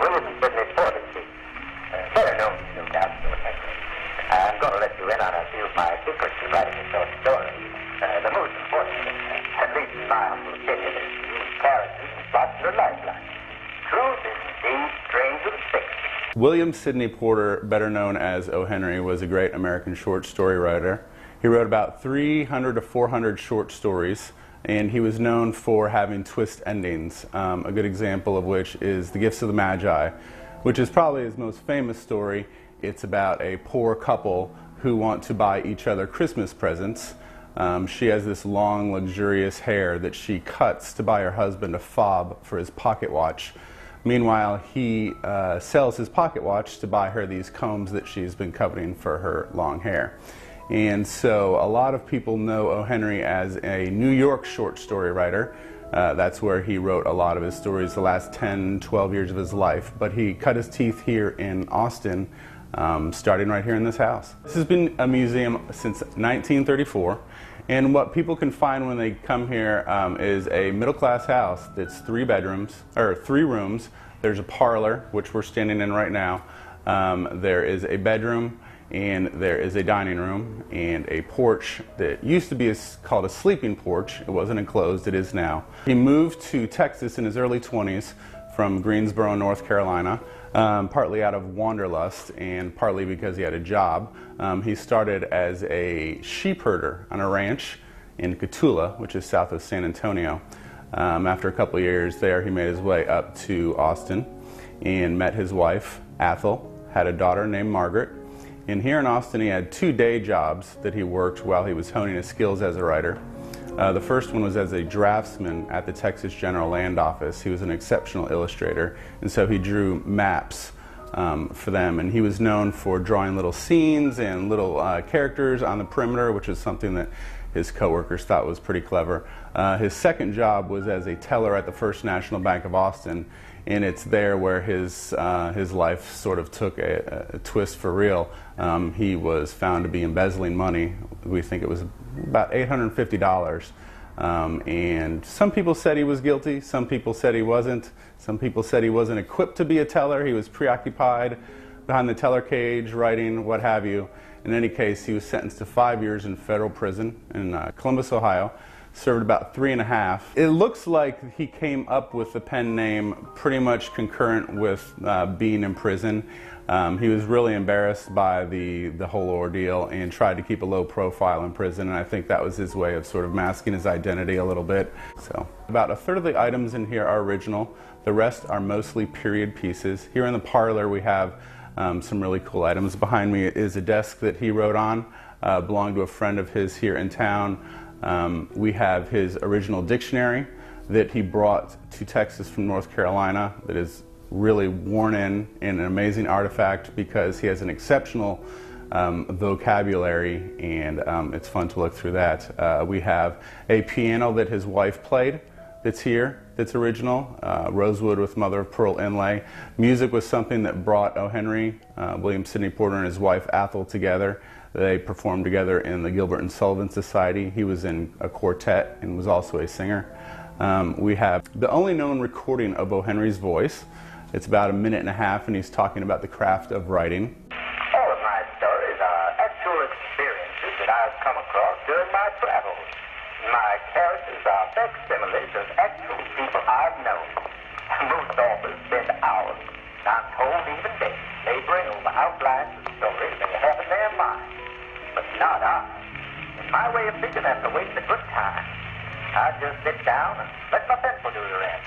William Sidney Porter, better known to you, Captain O'Henry. I'm going to let you in on a few of my secrets in writing a short story. The most important, at least in my humble opinion, is to use characters and plots as a lifeline. Truth is indeed stranger than fiction. William Sidney Porter, better known as O. Henry, was a great American short story writer. He wrote about 300 to 400 short stories, and he was known for having twist endings, a good example of which is The Gifts of the Magi, which is probably his most famous story. It's about a poor couple who want to buy each other Christmas presents. She has this long, luxurious hair that she cuts to buy her husband a fob for his pocket watch. Meanwhile, he sells his pocket watch to buy her these combs that she's been coveting for her long hair. And so a lot of people know O. Henry as a New York short story writer. That's where he wrote a lot of his stories the last 10, 12 years of his life. But he cut his teeth here in Austin, starting right here in this house. This has been a museum since 1934. And what people can find when they come here is a middle-class house that's 3 bedrooms, or 3 rooms. There's a parlor, which we're standing in right now. There is a bedroom, and there is a dining room and a porch that used to be called a sleeping porch. It wasn't enclosed, it is now. He moved to Texas in his early 20s from Greensboro, North Carolina, partly out of wanderlust and partly because he had a job. He started as a sheep herder on a ranch in Cotulla, which is south of San Antonio. After a couple of years there, he made his way up to Austin and met his wife, Athol, had a daughter named Margaret. And here in Austin, he had 2 day jobs that he worked while he was honing his skills as a writer. The first one was as a draftsman at the Texas General Land Office. He was an exceptional illustrator, and so he drew maps for them. And he was known for drawing little scenes and little characters on the perimeter, which is something that his coworkers thought was pretty clever. His second job was as a teller at the First National Bank of Austin, and it's there where his life sort of took a twist for real. He was found to be embezzling money. We think it was about $850. And some people said he was guilty, some people said he wasn't. Some people said he wasn't equipped to be a teller. He was preoccupied behind the teller cage, writing, what have you. In any case, he was sentenced to 5 years in federal prison in Columbus, Ohio. Served about 3.5. It looks like he came up with the pen name pretty much concurrent with being in prison. He was really embarrassed by the whole ordeal and tried to keep a low profile in prison, and I think that was his way of sort of masking his identity a little bit. So about a third of the items in here are original. The rest are mostly period pieces. Here in the parlor we have some really cool items. Behind me is a desk that he wrote on, belonged to a friend of his here in town. We have his original dictionary that he brought to Texas from North Carolina that is really worn in and an amazing artifact because he has an exceptional vocabulary, and it's fun to look through that. We have a piano that his wife played that's here, that's original, rosewood with mother of pearl inlay. Music was something that brought O. Henry, William Sidney Porter, and his wife Athol together. They performed together in the Gilbert and Sullivan Society. He was in a quartet and was also a singer. We have the only known recording of O. Henry's voice. It's about 1.5 minutes, and he's talking about the craft of writing. All of my stories are actual experiences that I've come across during my travels. My characters are facsimiles of actual people I've known. Most authors spend hours, not told even days, laboring over outlines of stories they have in their minds. But not I. In my way of thinking, after wasting a good time, I just sit down and let my pencil do the rest.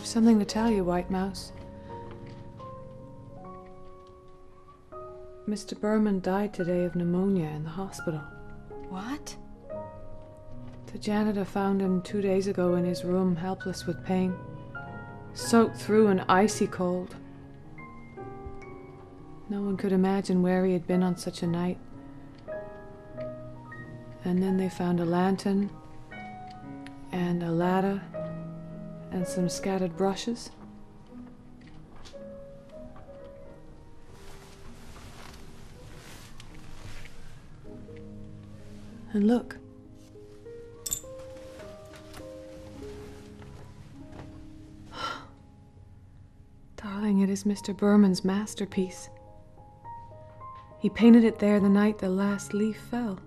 something to tell you, White Mouse. Mr. Berman died today of pneumonia in the hospital. What? The janitor found him 2 days ago in his room, helpless with pain, soaked through and icy cold. No one could imagine where he had been on such a night. And then they found a lantern and a ladder and some scattered brushes. And look. Darling, it is Mr. Berman's masterpiece. He painted it there the night the last leaf fell.